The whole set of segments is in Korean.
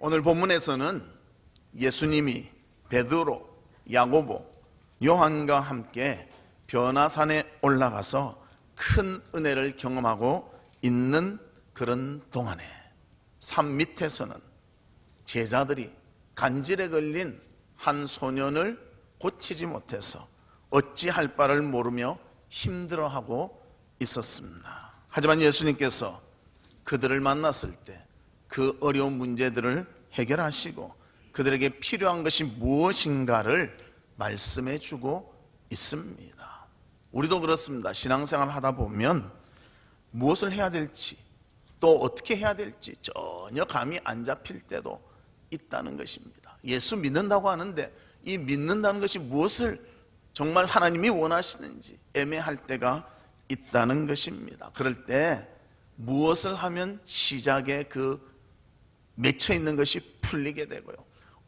오늘 본문에서는 예수님이 베드로, 야고보, 요한과 함께 변화산에 올라가서 큰 은혜를 경험하고 있는 그런 동안에 산 밑에서는 제자들이 간질에 걸린 한 소년을 고치지 못해서 어찌할 바를 모르며 힘들어하고 있었습니다. 하지만 예수님께서 그들을 만났을 때 그 어려운 문제들을 해결하시고 그들에게 필요한 것이 무엇인가를 말씀해 주고 있습니다. 우리도 그렇습니다. 신앙생활 하다 보면 무엇을 해야 될지 또 어떻게 해야 될지 전혀 감이 안 잡힐 때도 있다는 것입니다. 예수 믿는다고 하는데 이 믿는다는 것이 무엇을 정말 하나님이 원하시는지 애매할 때가 있다는 것입니다. 그럴 때 무엇을 하면 시작에 그 맺혀 있는 것이 풀리게 되고요,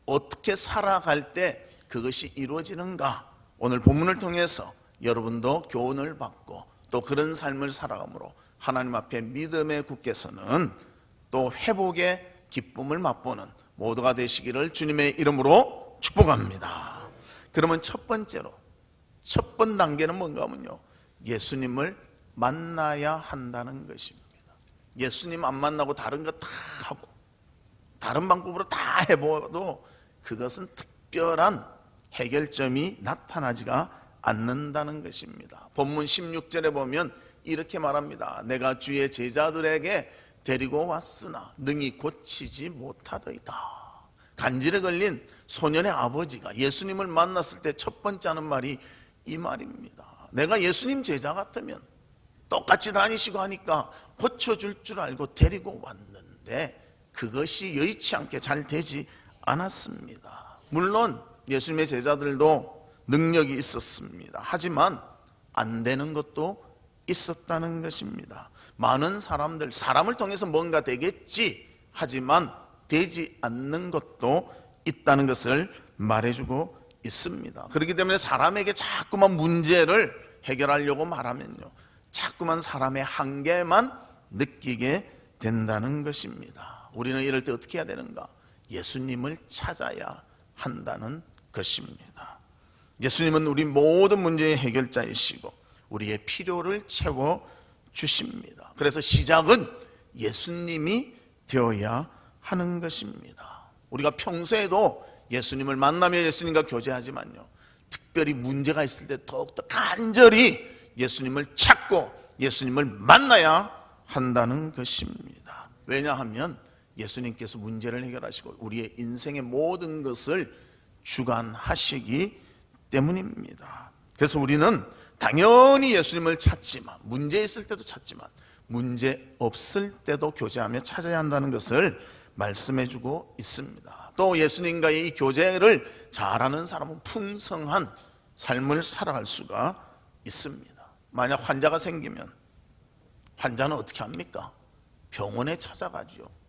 어떻게 살아갈 때 그것이 이루어지는가, 오늘 본문을 통해서 여러분도 교훈을 받고 또 그런 삶을 살아감으로 하나님 앞에 믿음에 굳게 서는 또 회복의 기쁨을 맛보는 모두가 되시기를 주님의 이름으로 축복합니다. 그러면 첫 번째로 첫 번 단계는 뭔가 하면요, 예수님을 만나야 한다는 것입니다. 예수님 안 만나고 다른 거 다 하고 다른 방법으로 다 해봐도 그것은 특별한 해결점이 나타나지가 않는다는 것입니다. 본문 16절에 보면 이렇게 말합니다. 내가 주의 제자들에게 데리고 왔으나 능히 고치지 못하더이다. 간질에 걸린 소년의 아버지가 예수님을 만났을 때 첫 번째 하는 말이 이 말입니다. 내가 예수님 제자 같으면 똑같이 다니시고 하니까 고쳐줄 줄 알고 데리고 왔는데 그것이 여의치 않게 잘 되지 않았습니다. 물론 예수님의 제자들도 능력이 있었습니다. 하지만 안 되는 것도 있었다는 것입니다. 많은 사람들, 사람을 통해서 뭔가 되겠지 하지만 되지 않는 것도 있다는 것을 말해주고 있습니다. 그렇기 때문에 사람에게 자꾸만 문제를 해결하려고 말하면요, 자꾸만 사람의 한계만 느끼게 된다는 것입니다. 우리는 이럴 때 어떻게 해야 되는가? 예수님을 찾아야 한다는 것입니다. 예수님은 우리 모든 문제의 해결자이시고 우리의 필요를 채워주십니다. 그래서 시작은 예수님이 되어야 하는 것입니다. 우리가 평소에도 예수님을 만나며 예수님과 교제하지만요, 특별히 문제가 있을 때 더욱더 간절히 예수님을 찾고 예수님을 만나야 한다는 것입니다. 왜냐하면 예수님께서 문제를 해결하시고 우리의 인생의 모든 것을 주관하시기 때문입니다. 그래서 우리는 당연히 예수님을 찾지만, 문제 있을 때도 찾지만 문제 없을 때도 교제하며 찾아야 한다는 것을 말씀해주고 있습니다. 또 예수님과의 이 교제를 잘하는 사람은 풍성한 삶을 살아갈 수가 있습니다. 만약 환자가 생기면 환자는 어떻게 합니까? 병원에 찾아가죠.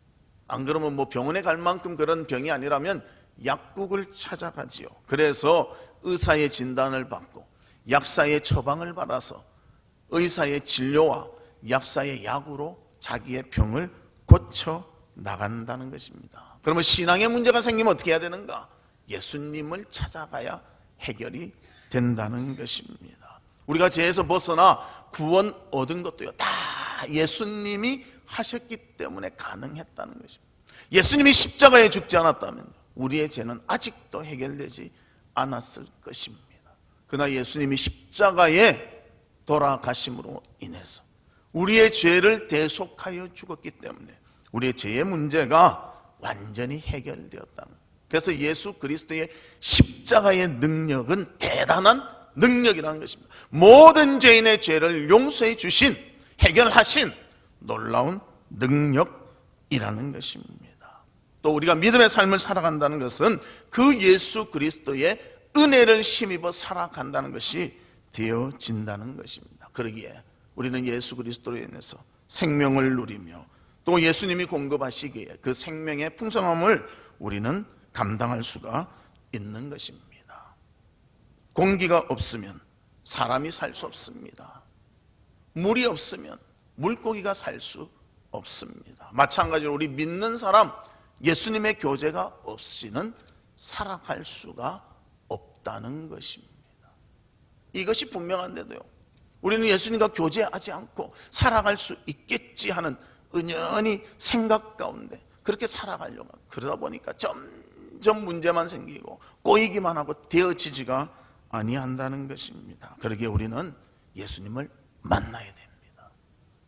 안 그러면 뭐 병원에 갈 만큼 그런 병이 아니라면 약국을 찾아가지요. 그래서 의사의 진단을 받고 약사의 처방을 받아서 의사의 진료와 약사의 약으로 자기의 병을 고쳐 나간다는 것입니다. 그러면 신앙의 문제가 생기면 어떻게 해야 되는가? 예수님을 찾아가야 해결이 된다는 것입니다. 우리가 죄에서 벗어나 구원 얻은 것도요, 다 예수님이 하셨기 때문에 가능했다는 것입니다. 예수님이 십자가에 죽지 않았다면 우리의 죄는 아직도 해결되지 않았을 것입니다. 그러나 예수님이 십자가에 돌아가심으로 인해서 우리의 죄를 대속하여 죽었기 때문에 우리의 죄의 문제가 완전히 해결되었다는 거예요. 그래서 예수 그리스도의 십자가의 능력은 대단한 능력이라는 것입니다. 모든 죄인의 죄를 용서해 주신, 해결하신 놀라운 능력이라는 것입니다. 또 우리가 믿음의 삶을 살아간다는 것은 그 예수 그리스도의 은혜를 힘입어 살아간다는 것이 되어진다는 것입니다. 그러기에 우리는 예수 그리스도로 인해서 생명을 누리며 또 예수님이 공급하시기에 그 생명의 풍성함을 우리는 감당할 수가 있는 것입니다. 공기가 없으면 사람이 살 수 없습니다. 물이 없으면 물고기가 살 수 없습니다. 마찬가지로 우리 믿는 사람, 예수님의 교제가 없이는 살아갈 수가 없다는 것입니다. 이것이 분명한데도요, 우리는 예수님과 교제하지 않고 살아갈 수 있겠지 하는 은연히 생각 가운데 그렇게 살아가려고, 그러다 보니까 점점 문제만 생기고 꼬이기만 하고 되어지지가 아니한다는 것입니다. 그러기에 우리는 예수님을 만나야 됩니다.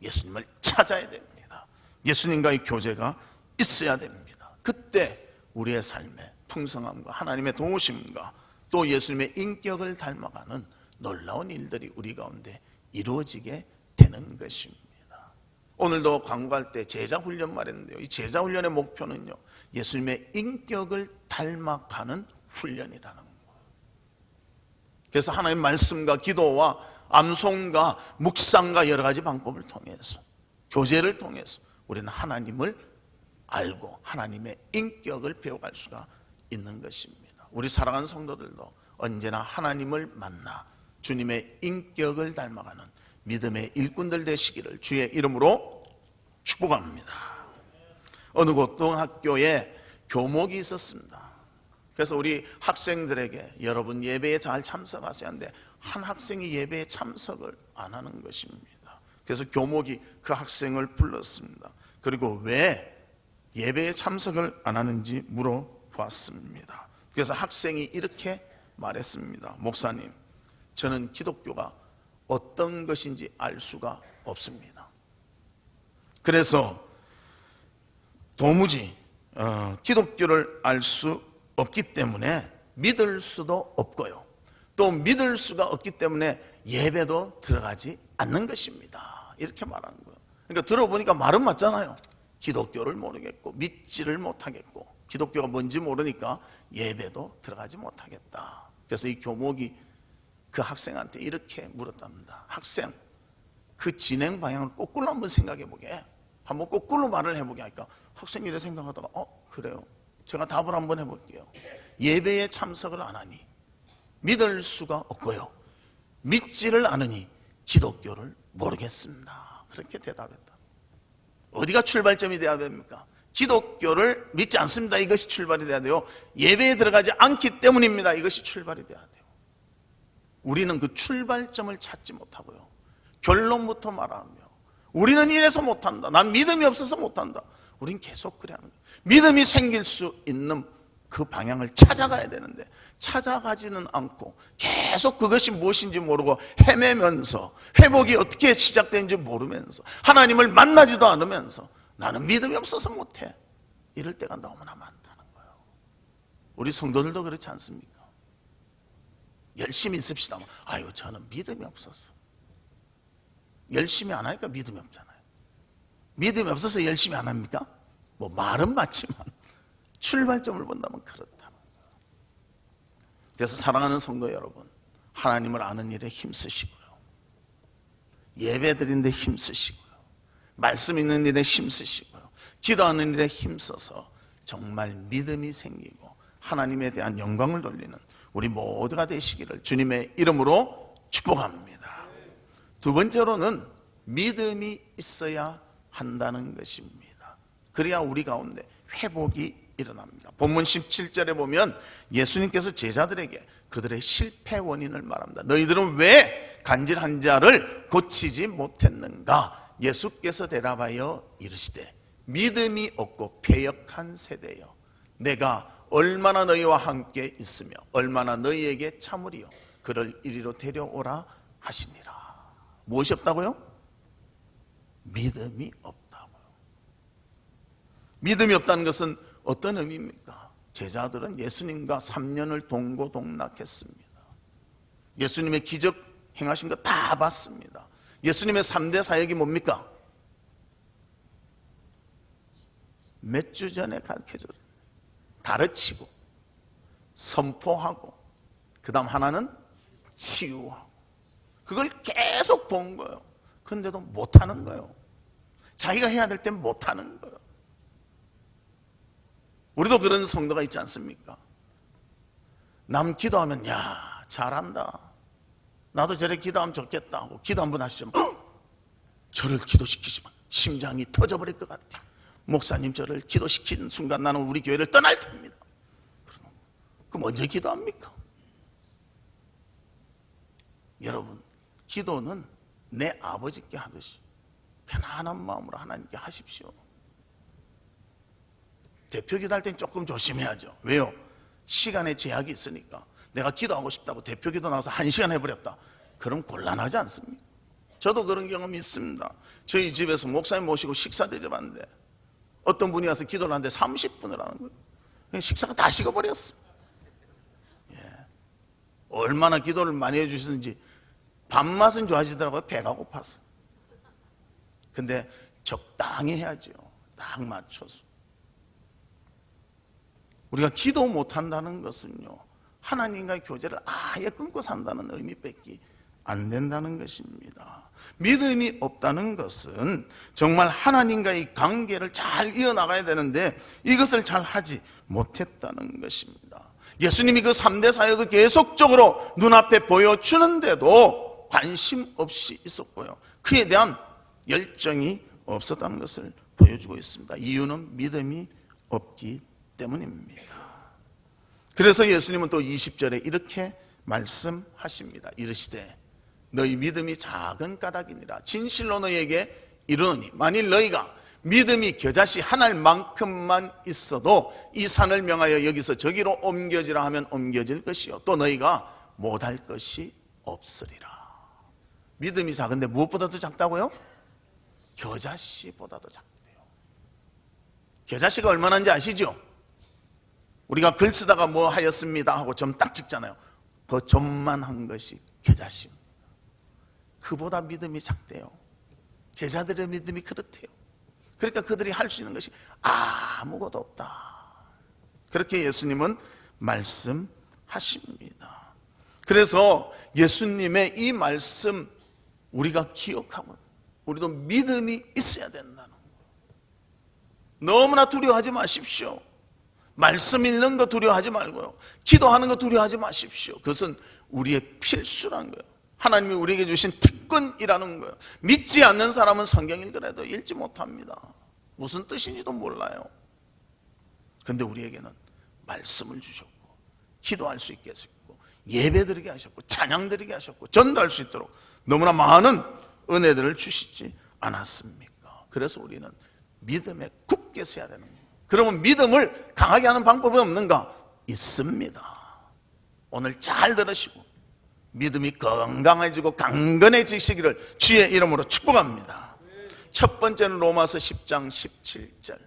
예수님을 찾아야 됩니다. 예수님과의 교제가 있어야 됩니다. 그때 우리의 삶의 풍성함과 하나님의 도우심과 또 예수님의 인격을 닮아가는 놀라운 일들이 우리 가운데 이루어지게 되는 것입니다. 오늘도 광고할 때 제자훈련 말했는데요, 이 제자훈련의 목표는요, 예수님의 인격을 닮아가는 훈련이라는 거예요. 그래서 하나님의 말씀과 기도와 암송과 묵상과 여러 가지 방법을 통해서, 교제를 통해서 우리는 하나님을 알고 하나님의 인격을 배워갈 수가 있는 것입니다. 우리 사랑하는 성도들도 언제나 하나님을 만나 주님의 인격을 닮아가는 믿음의 일꾼들 되시기를 주의 이름으로 축복합니다. 어느 고등학교에 교목이 있었습니다. 그래서 우리 학생들에게 여러분 예배에 잘 참석하셔야 하는데 한 학생이 예배에 참석을 안 하는 것입니다. 그래서 교목이 그 학생을 불렀습니다. 그리고 왜 예배에 참석을 안 하는지 물어보았습니다. 그래서 학생이 이렇게 말했습니다. 목사님, 저는 기독교가 어떤 것인지 알 수가 없습니다. 그래서 도무지 기독교를 알 수 없기 때문에 믿을 수도 없고요, 또 믿을 수가 없기 때문에 예배도 들어가지 않는 것입니다. 이렇게 말하는 거예요. 그러니까 들어보니까 말은 맞잖아요. 기독교를 모르겠고 믿지를 못하겠고 기독교가 뭔지 모르니까 예배도 들어가지 못하겠다. 그래서 이 교목이 그 학생한테 이렇게 물었답니다. 학생, 그 진행 방향을 거꾸로 한번 생각해 보게, 한번 거꾸로 말을 해보게 하니까 학생이 이래 생각하다가 그래요, 제가 답을 한번 해볼게요. 예배에 참석을 안 하니 믿을 수가 없고요, 믿지를 않으니 기독교를 모르겠습니다. 그렇게 대답했다. 어디가 출발점이 돼야 됩니까? 기독교를 믿지 않습니다. 이것이 출발이 돼야 돼요. 예배에 들어가지 않기 때문입니다. 이것이 출발이 돼야 돼요. 우리는 그 출발점을 찾지 못하고요, 결론부터 말하며 우리는 이래서 못한다, 난 믿음이 없어서 못한다, 우린 계속 그래 하는 거예요. 믿음이 생길 수 있는 그 방향을 찾아가야 되는데 찾아가지는 않고 계속 그것이 무엇인지 모르고 헤매면서 회복이 어떻게 시작되는지 모르면서 하나님을 만나지도 않으면서 나는 믿음이 없어서 못해, 이럴 때가 너무나 많다는 거예요. 우리 성도들도 그렇지 않습니까? 열심히 있읍시다. 아유, 저는 믿음이 없어서. 열심히 안 하니까 믿음이 없잖아요. 믿음이 없어서 열심히 안 합니까? 뭐 말은 맞지만 출발점을 본다면 그렇다는 거예요. 그래서 사랑하는 성도 여러분, 하나님을 아는 일에 힘쓰시고요, 예배 드리는 데 힘쓰시고요, 말씀 있는 일에 힘쓰시고요, 기도하는 일에 힘써서 정말 믿음이 생기고 하나님에 대한 영광을 돌리는 우리 모두가 되시기를 주님의 이름으로 축복합니다. 두 번째로는 믿음이 있어야 한다는 것입니다. 그래야 우리 가운데 회복이 일어납니다. 본문 17절에 보면 예수님께서 제자들에게 그들의 실패 원인을 말합니다. 너희들은 왜 간질한 자를 고치지 못했는가? 예수께서 대답하여 이르시되 믿음이 없고 패역한 세대여, 내가 얼마나 너희와 함께 있으며 얼마나 너희에게 참으리요, 그를 이리로 데려오라 하시니라. 무엇이 없다고요? 믿음이 없다고요. 믿음이 없다는 것은 어떤 의미입니까? 제자들은 예수님과 3년을 동고동락했습니다. 예수님의 기적 행하신 거 다 봤습니다. 예수님의 3대 사역이 뭡니까? 몇 주 전에 가르쳐줬어요. 가르치고 선포하고 그 다음 하나는 치유하고, 그걸 계속 본 거예요. 그런데도 못하는 거예요. 자기가 해야 될 땐 못하는 거예요. 우리도 그런 성도가 있지 않습니까? 남 기도하면 야 잘한다, 나도 저래 기도하면 좋겠다 하고 기도 한번 하시면 저를 기도시키시면 심장이 터져버릴 것 같아, 목사님 저를 기도시킨 순간 나는 우리 교회를 떠날 테입니다. 그럼 언제 기도합니까? 여러분, 기도는 내 아버지께 하듯이 편안한 마음으로 하나님께 하십시오. 대표 기도할 땐 조금 조심해야죠. 왜요? 시간에 제약이 있으니까. 내가 기도하고 싶다고 대표 기도 나와서 1시간 해버렸다, 그럼 곤란하지 않습니까? 저도 그런 경험이 있습니다. 저희 집에서 목사님 모시고 식사 대접하는데 어떤 분이 와서 기도를 하는데 30분을 하는 거예요. 식사가 다 식어버렸어. 얼마나 기도를 많이 해주시는지 밥맛은 좋아지더라고요. 배가 고팠어. 근데 적당히 해야죠. 딱 맞춰서. 우리가 기도 못한다는 것은요, 하나님과의 교제를 아예 끊고 산다는 의미밖에 안 된다는 것입니다. 믿음이 없다는 것은 정말 하나님과의 관계를 잘 이어나가야 되는데 이것을 잘 하지 못했다는 것입니다. 예수님이 그 3대 사역을 계속적으로 눈앞에 보여주는데도 관심 없이 있었고요, 그에 대한 열정이 없었다는 것을 보여주고 있습니다. 이유는 믿음이 없기 때문입니다. 그래서 예수님은 또 20절에 이렇게 말씀하십니다. 이르시되 너희 믿음이 작은 까닭이니라. 진실로 너희에게 이르노니 만일 너희가 믿음이 겨자씨 한 알만큼만 있어도 이 산을 명하여 여기서 저기로 옮겨지라 하면 옮겨질 것이요 또 너희가 못할 것이 없으리라. 믿음이 작은데 무엇보다도 작다고요? 겨자씨보다도 작대요. 겨자씨가 얼마나인지 아시죠? 우리가 글 쓰다가 뭐 하였습니다 하고 점 딱 찍잖아요. 그 점만 한 것이 겨자씨입니다. 그보다 믿음이 작대요. 제자들의 믿음이 그렇대요. 그러니까 그들이 할 수 있는 것이 아무것도 없다, 그렇게 예수님은 말씀하십니다. 그래서 예수님의 이 말씀 우리가 기억하고 우리도 믿음이 있어야 된다는 거예요. 너무나 두려워하지 마십시오. 말씀 읽는 거 두려워하지 말고요, 기도하는 거 두려워하지 마십시오. 그것은 우리의 필수라는 거예요. 하나님이 우리에게 주신 특권이라는 거예요. 믿지 않는 사람은 성경 읽으라도 읽지 못합니다. 무슨 뜻인지도 몰라요. 그런데 우리에게는 말씀을 주셨고 기도할 수 있게 하셨고 예배 드리게 하셨고 찬양 드리게 하셨고 전도할 수 있도록 너무나 많은 은혜들을 주시지 않았습니까? 그래서 우리는 믿음에 굳게 서야 되는 거예요. 그러면 믿음을 강하게 하는 방법이 없는가? 있습니다. 오늘 잘 들으시고 믿음이 건강해지고 강건해지시기를 주의 이름으로 축복합니다. 첫 번째는 로마서 10장 17절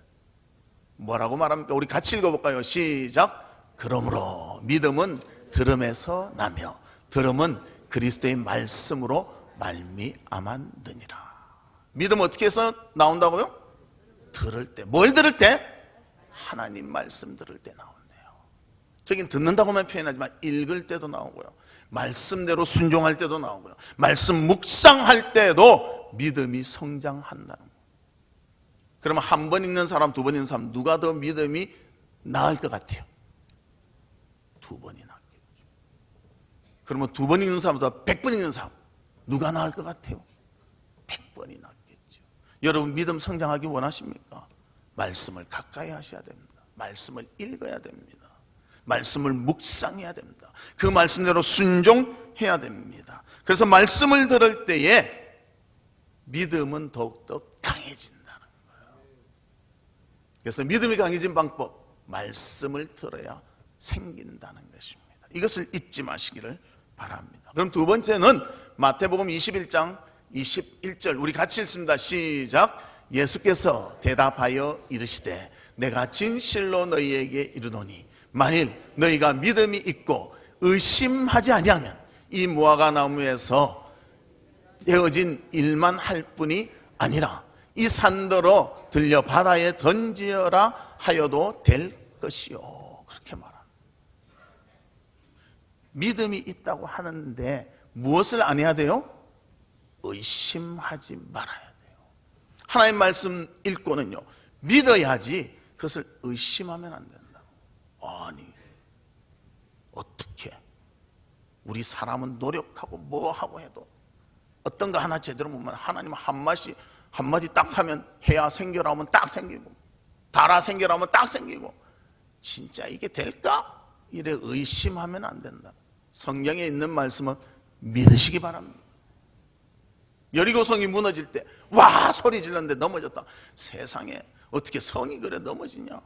뭐라고 말합니까? 우리 같이 읽어볼까요? 시작. 그러므로 믿음은 들음에서 나며 들음은 그리스도의 말씀으로 말미암았느니라. 믿음 어떻게 해서 나온다고요? 들을 때. 뭘 들을 때? 하나님 말씀 들을 때 나온대요. 저긴 듣는다고만 표현하지만 읽을 때도 나오고요, 말씀대로 순종할 때도 나오고요, 말씀 묵상할 때도 믿음이 성장한다는 거예요. 그러면 한 번 읽는 사람, 두 번 읽는 사람 누가 더 믿음이 나을 것 같아요? 두 번이 낫겠죠. 그러면 두 번 읽는 사람보다 100번 읽는 사람 누가 나을 것 같아요? 100번이 낫겠죠. 여러분 믿음 성장하기 원하십니까? 말씀을 가까이 하셔야 됩니다. 말씀을 읽어야 됩니다. 말씀을 묵상해야 됩니다. 그 말씀대로 순종해야 됩니다. 그래서 말씀을 들을 때에 믿음은 더욱더 강해진다는 거예요. 그래서 믿음이 강해진 방법, 말씀을 들어야 생긴다는 것입니다. 이것을 잊지 마시기를 바랍니다. 그럼 두 번째는 마태복음 21장 21절 우리 같이 읽습니다. 시작. 예수께서 대답하여 이르시되 내가 진실로 너희에게 이르노니 만일 너희가 믿음이 있고 의심하지 아니하면 이 무화과 나무에서 되어진 일만 할 뿐이 아니라 이 산더러 들려 바다에 던지어라 하여도 될 것이요. 그렇게 말합니다. 믿음이 있다고 하는데 무엇을 안 해야 돼요? 의심하지 말아야 돼요. 하나님 말씀 읽고는요, 믿어야지 그것을 의심하면 안 된다. 아니 어떻게 우리 사람은 노력하고 뭐하고 해도 어떤 거 하나 제대로 못하면 하나님 한마디 딱 하면 해야 생겨라 하면 딱 생기고 달아 생겨라면 딱 생기고, 진짜 이게 될까? 이래 의심하면 안 된다. 성경에 있는 말씀은 믿으시기 바랍니다. 여리고성이 무너질 때 와 소리 질렀는데 넘어졌다. 세상에 어떻게 성이 그래 넘어지냐?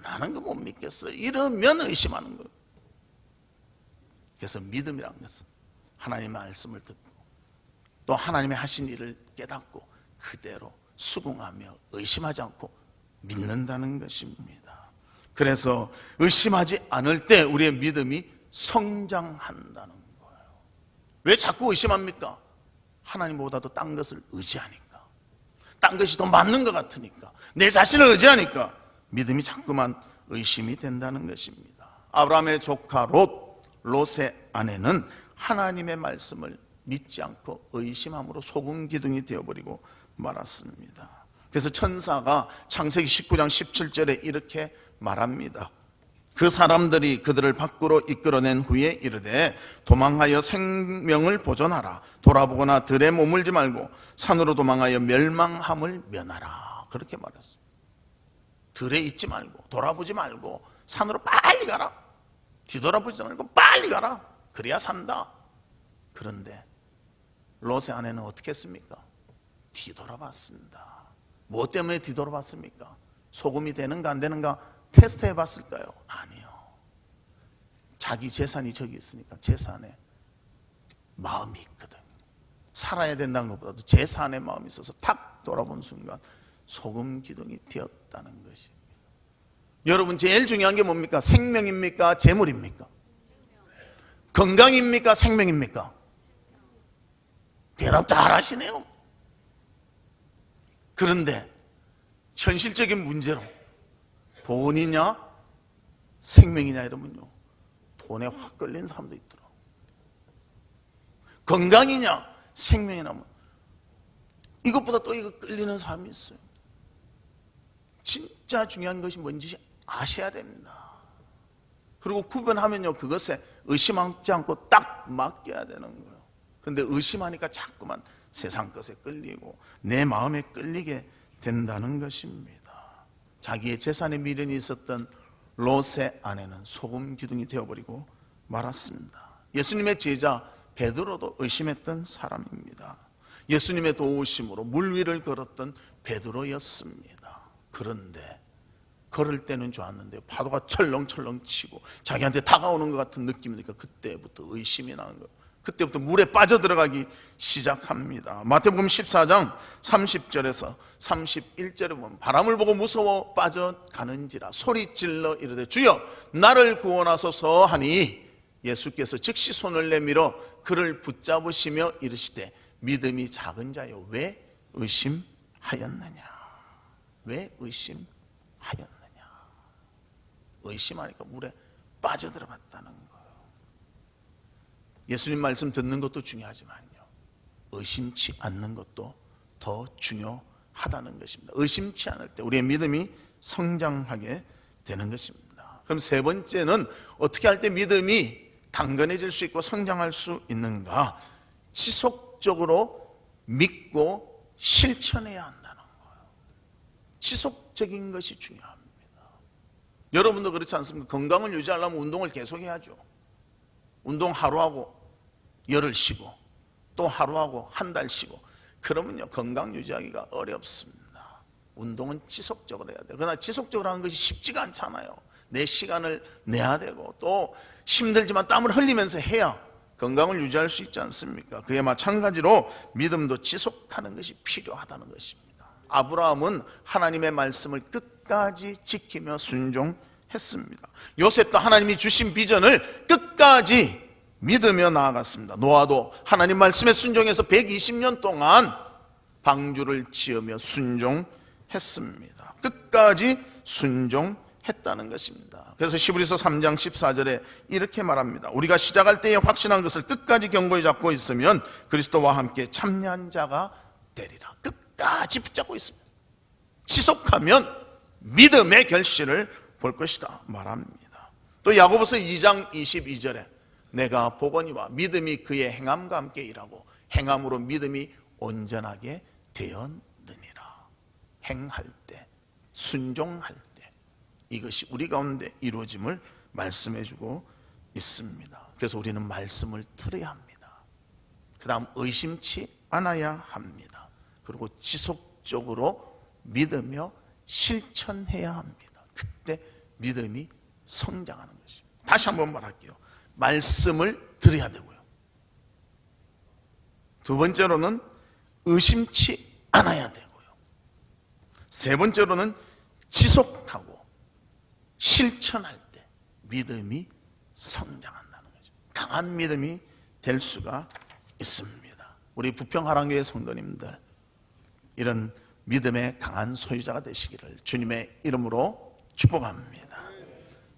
나는 그거 못 믿겠어. 이러면 의심하는 거예요. 그래서 믿음이라는 것은 하나님의 말씀을 듣고 또 하나님의 하신 일을 깨닫고 그대로 수긍하며 의심하지 않고 믿는다는 것입니다. 그래서 의심하지 않을 때 우리의 믿음이 성장한다는 거예요. 왜 자꾸 의심합니까? 하나님보다도 딴 것을 의지하니까, 딴 것이 더 맞는 것 같으니까, 내 자신을 의지하니까 믿음이 자꾸만 의심이 된다는 것입니다. 아브라함의 조카 롯의 아내는 하나님의 말씀을 믿지 않고 의심함으로 소금 기둥이 되어버리고 말았습니다. 그래서 천사가 창세기 19장 17절에 이렇게 말합니다. 그 사람들이 그들을 밖으로 이끌어낸 후에 이르되 도망하여 생명을 보존하라. 돌아보거나 들에 머물지 말고 산으로 도망하여 멸망함을 면하라. 그렇게 말했어요. 들에 있지 말고 돌아보지 말고 산으로 빨리 가라. 뒤돌아보지 말고 빨리 가라. 그래야 산다. 그런데 롯의 아내는 어떻게 했습니까? 뒤돌아봤습니다. 뭐 때문에 뒤돌아봤습니까? 소금이 되는가 안 되는가 테스트 해봤을까요? 아니요. 자기 재산이 저기 있으니까 재산에 마음이 있거든. 살아야 된다는 것보다도 재산에 마음이 있어서 탁 돌아본 순간 소금 기둥이 되었다는 것입니다. 여러분 제일 중요한 게 뭡니까? 생명입니까? 재물입니까? 건강입니까? 생명입니까? 대답 잘 하시네요. 그런데 현실적인 문제로 돈이냐 생명이냐 이러면요 돈에 확 끌린 사람도 있더라고요. 건강이냐 생명이냐면 이것보다 또 이거 끌리는 사람이 있어요. 진짜 중요한 것이 뭔지 아셔야 됩니다. 그리고 구분하면요 그것에 의심하지 않고 딱 맡겨야 되는 거예요. 근데 의심하니까 자꾸만 세상 것에 끌리고 내 마음에 끌리게 된다는 것입니다. 자기의 재산에 미련이 있었던 롯의 아내는 소금 기둥이 되어버리고 말았습니다. 예수님의 제자 베드로도 의심했던 사람입니다. 예수님의 도우심으로 물 위를 걸었던 베드로였습니다. 그런데 걸을 때는 좋았는데 파도가 철렁철렁 치고 자기한테 다가오는 것 같은 느낌이니까 그때부터 의심이 나는 거예요. 그때부터 물에 빠져들어가기 시작합니다. 마태복음 14장 30절에서 31절에 보면 바람을 보고 무서워 빠져가는지라 소리질러 이르되 주여 나를 구원하소서 하니 예수께서 즉시 손을 내밀어 그를 붙잡으시며 이르시되 믿음이 작은 자여 왜 의심하였느냐. 왜 의심하였느냐. 의심하니까 물에 빠져들어갔다는 거예요. 예수님 말씀 듣는 것도 중요하지만요 의심치 않는 것도 더 중요하다는 것입니다. 의심치 않을 때 우리의 믿음이 성장하게 되는 것입니다. 그럼 세 번째는 어떻게 할 때 믿음이 단건해질 수 있고 성장할 수 있는가? 지속적으로 믿고 실천해야 한다는 거예요. 지속적인 것이 중요합니다. 여러분도 그렇지 않습니까? 건강을 유지하려면 운동을 계속 해야죠. 운동 하루 하고 열흘 쉬고 또 하루 하고 한 달 쉬고 그러면요 건강 유지하기가 어렵습니다. 운동은 지속적으로 해야 돼요. 그러나 지속적으로 하는 것이 쉽지가 않잖아요. 내 시간을 내야 되고 또 힘들지만 땀을 흘리면서 해야 건강을 유지할 수 있지 않습니까? 그에 마찬가지로 믿음도 지속하는 것이 필요하다는 것입니다. 아브라함은 하나님의 말씀을 끝까지 지키며 순종했습니다. 요셉도 하나님이 주신 비전을 끝까지 믿으며 나아갔습니다. 노아도 하나님 말씀에 순종해서 120년 동안 방주를 지으며 순종했습니다. 끝까지 순종했다는 것입니다. 그래서 히브리서 3장 14절에 이렇게 말합니다. 우리가 시작할 때에 확신한 것을 끝까지 견고히 잡고 있으면 그리스도와 함께 참여한 자가 되리라. 끝까지 붙잡고 있습니다. 지속하면 믿음의 결실을 볼 것이다 말합니다. 또 야고보서 2장 22절에 내가 보거니와 믿음이 그의 행함과 함께 일하고 행함으로 믿음이 온전하게 되었느니라. 행할 때 순종할 때 이것이 우리 가운데 이루어짐을 말씀해 주고 있습니다. 그래서 우리는 말씀을 들어야 합니다. 그 다음 의심치 않아야 합니다. 그리고 지속적으로 믿으며 실천해야 합니다. 그때 믿음이 성장하는 것입니다. 다시 한번 말할게요. 말씀을 들어야 되고요. 두 번째로는 의심치 않아야 되고요. 세 번째로는 지속하고 실천할 때 믿음이 성장한다는 거죠. 강한 믿음이 될 수가 있습니다. 우리 부평하랑교회 성도님들, 이런 믿음의 강한 소유자가 되시기를 주님의 이름으로 축복합니다.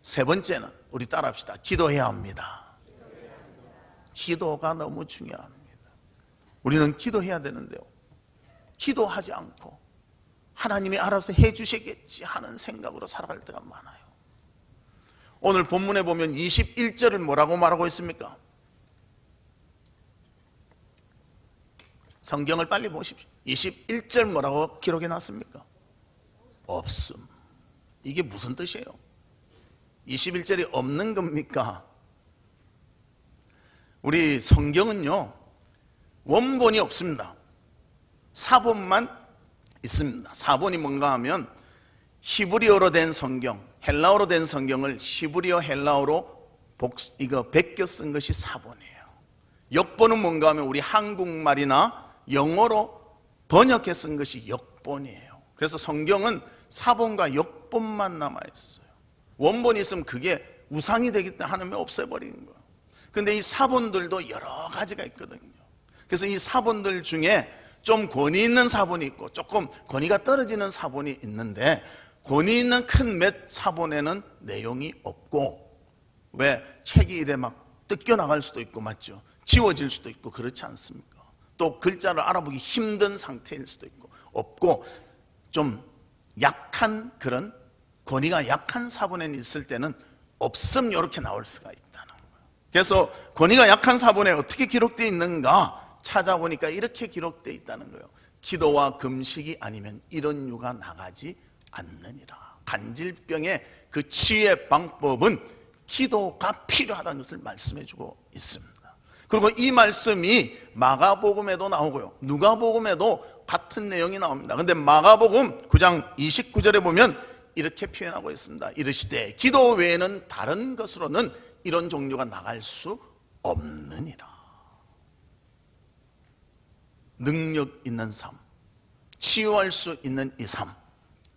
세 번째는 우리 따라합시다. 기도해야 합니다. 기도가 너무 중요합니다. 우리는 기도해야 되는데요, 기도하지 않고 하나님이 알아서 해주시겠지 하는 생각으로 살아갈 때가 많아요. 오늘 본문에 보면 21절을 뭐라고 말하고 있습니까? 성경을 빨리 보십시오. 21절 뭐라고 기록해 놨습니까? 없음. 이게 무슨 뜻이에요? 21절이 없는 겁니까? 우리 성경은요, 원본이 없습니다. 사본만 있습니다. 사본이 뭔가 하면 히브리어로 된 성경, 헬라어로 된 성경을 히브리어 헬라어로 베껴 쓴 것이 사본이에요. 역본은 뭔가 하면 우리 한국말이나 영어로 번역해 쓴 것이 역본이에요. 그래서 성경은 사본과 역본만 남아있어요. 원본이 있으면 그게 우상이 되기 때문에 하나님이 없애버리는 거예요. 그런데 이 사본들도 여러 가지가 있거든요. 그래서 이 사본들 중에 좀 권위 있는 사본이 있고 조금 권위가 떨어지는 사본이 있는데, 권위 있는 큰 몇 사본에는 내용이 없고, 왜 책이 이래 막 뜯겨나갈 수도 있고, 맞죠? 지워질 수도 있고, 그렇지 않습니까? 또 글자를 알아보기 힘든 상태일 수도 있고, 없고, 좀 약한 그런 권위가 약한 사본에 있을 때는 없음 이렇게 나올 수가 있다는 거예요. 그래서 권위가 약한 사본에 어떻게 기록되어 있는가 찾아보니까 이렇게 기록되어 있다는 거예요. 기도와 금식이 아니면 이런 유가 나가지 않느니라. 간질병의 그 치유의 방법은 기도가 필요하다는 것을 말씀해 주고 있습니다. 그리고 이 말씀이 마가복음에도 나오고요, 누가복음에도 같은 내용이 나옵니다. 그런데 마가복음 9장 29절에 보면 이렇게 표현하고 있습니다. 이르시되 기도 외에는 다른 것으로는 이런 종류가 나갈 수 없느니라. 능력 있는 삶, 치유할 수 있는 이 삶,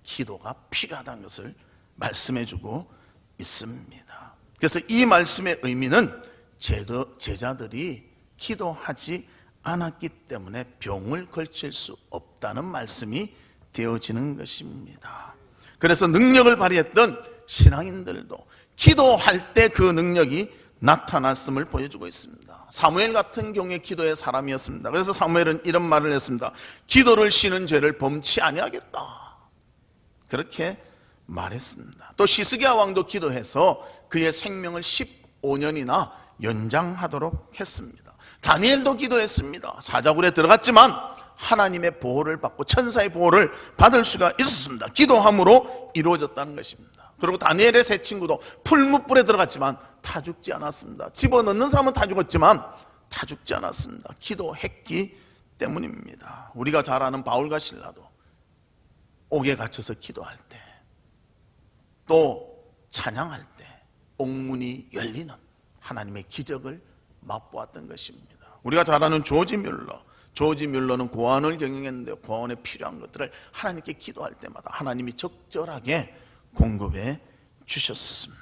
기도가 필요하다는 것을 말씀해 주고 있습니다. 그래서 이 말씀의 의미는 제자들이 기도하지 않았기 때문에 병을 걸칠 수 없다는 말씀이 되어지는 것입니다. 그래서 능력을 발휘했던 신앙인들도 기도할 때 그 능력이 나타났음을 보여주고 있습니다. 사무엘 같은 경우에 기도의 사람이었습니다. 그래서 사무엘은 이런 말을 했습니다. 기도를 쉬는 죄를 범치 아니하겠다, 그렇게 말했습니다. 또 시스기야 왕도 기도해서 그의 생명을 15년이나 연장하도록 했습니다. 다니엘도 기도했습니다. 사자굴에 들어갔지만 하나님의 보호를 받고 천사의 보호를 받을 수가 있었습니다. 기도함으로 이루어졌다는 것입니다. 그리고 다니엘의 세 친구도 풀무불에 들어갔지만 다 죽지 않았습니다. 집어넣는 사람은 다 죽었지만 다 죽지 않았습니다. 기도했기 때문입니다. 우리가 잘 아는 바울과 실라도 옥에 갇혀서 기도할 때, 또 찬양할 때 옥문이 열리는 하나님의 기적을 맛보았던 것입니다. 우리가 잘 아는 조지 뮬러는 고아원을 경영했는데 고아원에 필요한 것들을 하나님께 기도할 때마다 하나님이 적절하게 공급해 주셨습니다.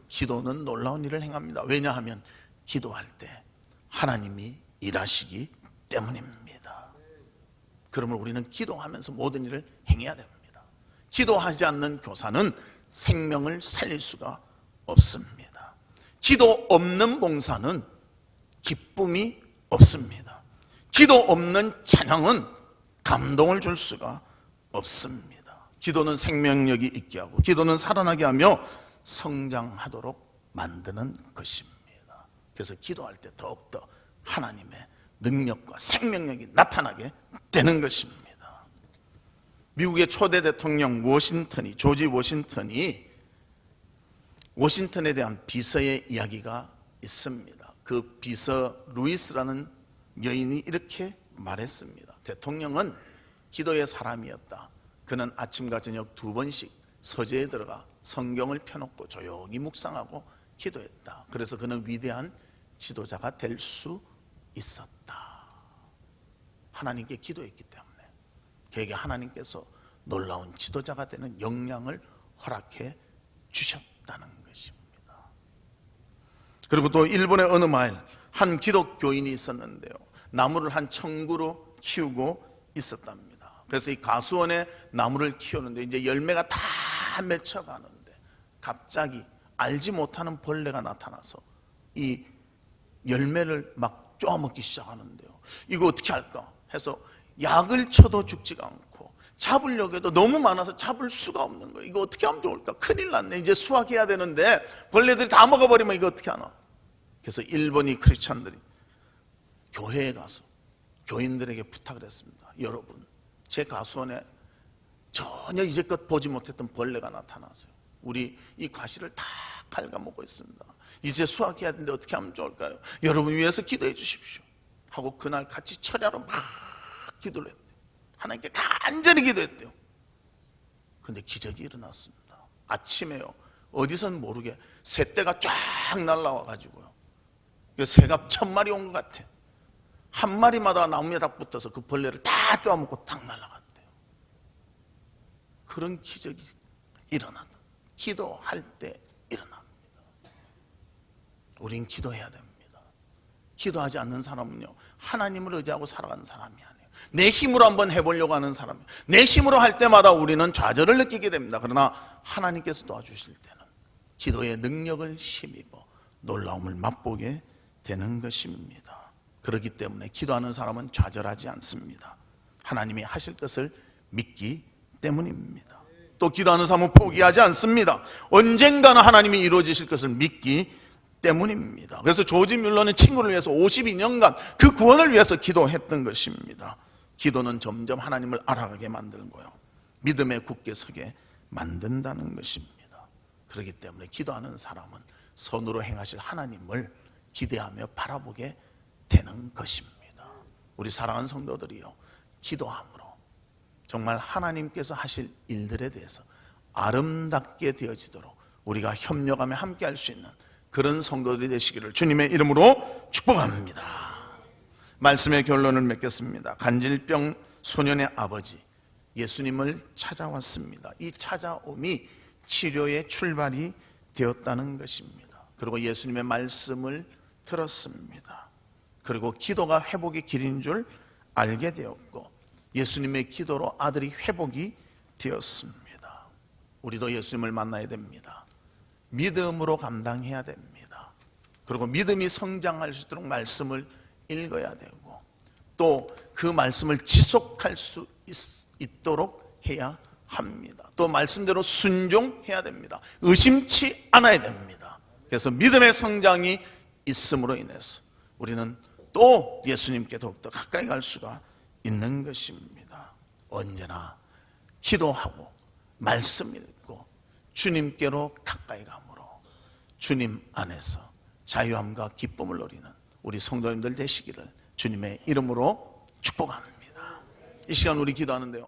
기도는 놀라운 일을 행합니다. 왜냐하면 기도할 때 하나님이 일하시기 때문입니다. 그러면 우리는 기도하면서 모든 일을 행해야 됩니다. 기도하지 않는 교사는 생명을 살릴 수가 없습니다. 기도 없는 봉사는 기쁨이 없습니다. 기도 없는 찬양은 감동을 줄 수가 없습니다. 기도는 생명력이 있게 하고, 기도는 살아나게 하며 성장하도록 만드는 것입니다. 그래서 기도할 때 더욱더 하나님의 능력과 생명력이 나타나게 되는 것입니다. 미국의 초대 대통령 조지 워싱턴이 워싱턴에 대한 비서의 이야기가 있습니다. 그 비서 루이스라는 여인이 이렇게 말했습니다. 대통령은 기도의 사람이었다. 그는 아침과 저녁 2번씩 서재에 들어가 성경을 펴놓고 조용히 묵상하고 기도했다. 그래서 그는 위대한 지도자가 될 수 있었다. 하나님께 기도했기 때문에 그에게 하나님께서 놀라운 지도자가 되는 역량을 허락해 주셨다는 것입니다. 그리고 또 일본의 어느 마을 한 기독교인이 있었는데요, 나무를 한 천그루 키우고 있었답니다. 그래서 이 가수원에 나무를 키우는데 이제 열매가 다 맺혀가는데 갑자기 알지 못하는 벌레가 나타나서 이 열매를 막 쪼아먹기 시작하는데요, 이거 어떻게 할까 해서 약을 쳐도 죽지가 않고 잡으려고 해도 너무 많아서 잡을 수가 없는 거예요. 이거 어떻게 하면 좋을까? 큰일 났네. 이제 수확해야 되는데 벌레들이 다 먹어버리면 이거 어떻게 하나? 그래서 일본이 크리스찬들이 교회에 가서 교인들에게 부탁을 했습니다. 여러분, 제 가수원에 전혀 이제껏 보지 못했던 벌레가 나타나서요, 우리 이 과실을 다 갉아먹고 있습니다. 이제 수확해야 되는데 어떻게 하면 좋을까요? 여러분 위해서 기도해 주십시오 하고 그날 같이 철야로 막 기도를 했대요. 하나님께 간절히 기도했대요. 그런데 기적이 일어났습니다. 아침에요, 어디선 모르게 새떼가 쫙 날라와 가지고요, 새가 1000마리 온 것 같아. 한 마리마다 나무에 딱 붙어서 그 벌레를 다 쪼아먹고 딱 날아갔대요. 그런 기적이 일어난다. 기도할 때 일어납니다. 우린 기도해야 됩니다. 기도하지 않는 사람은요, 하나님을 의지하고 살아가는 사람이 아니에요. 내 힘으로 한번 해보려고 하는 사람이에요. 내 힘으로 할 때마다 우리는 좌절을 느끼게 됩니다. 그러나 하나님께서 도와주실 때는 기도의 능력을 힘입어 놀라움을 맛보게 되는 것입니다. 그렇기 때문에 기도하는 사람은 좌절하지 않습니다. 하나님이 하실 것을 믿기 때문입니다. 또 기도하는 사람은 포기하지 않습니다. 언젠가는 하나님이 이루어지실 것을 믿기 때문입니다. 그래서 조지 뮬러는 친구를 위해서 52년간 그 구원을 위해서 기도했던 것입니다. 기도는 점점 하나님을 알아가게 만들고요, 믿음에 굳게 서게 만든다는 것입니다. 그렇기 때문에 기도하는 사람은 선으로 행하실 하나님을 기대하며 바라보게 되는 것입니다. 우리 사랑하는 성도들이요, 기도함으로 정말 하나님께서 하실 일들에 대해서 아름답게 되어지도록 우리가 협력하며 함께 할 수 있는 그런 성도들이 되시기를 주님의 이름으로 축복합니다. 말씀의 결론을 맺겠습니다. 간질병 소년의 아버지 예수님을 찾아왔습니다. 이 찾아옴이 치료의 출발이 되었다는 것입니다. 그리고 예수님의 말씀을 들었습니다. 그리고 기도가 회복의 길인 줄 알게 되었고 예수님의 기도로 아들이 회복이 되었습니다. 우리도 예수님을 만나야 됩니다. 믿음으로 감당해야 됩니다. 그리고 믿음이 성장할 수 있도록 말씀을 읽어야 되고 또 그 말씀을 지속할 수 있도록 해야 합니다. 또 말씀대로 순종해야 됩니다. 의심치 않아야 됩니다. 그래서 믿음의 성장이 있음으로 인해서 우리는 또 예수님께 더욱더 가까이 갈 수가 있는 것입니다. 언제나 기도하고 말씀 읽고 주님께로 가까이 감으로 주님 안에서 자유함과 기쁨을 누리는 우리 성도님들 되시기를 주님의 이름으로 축복합니다. 이 시간 우리 기도하는데요,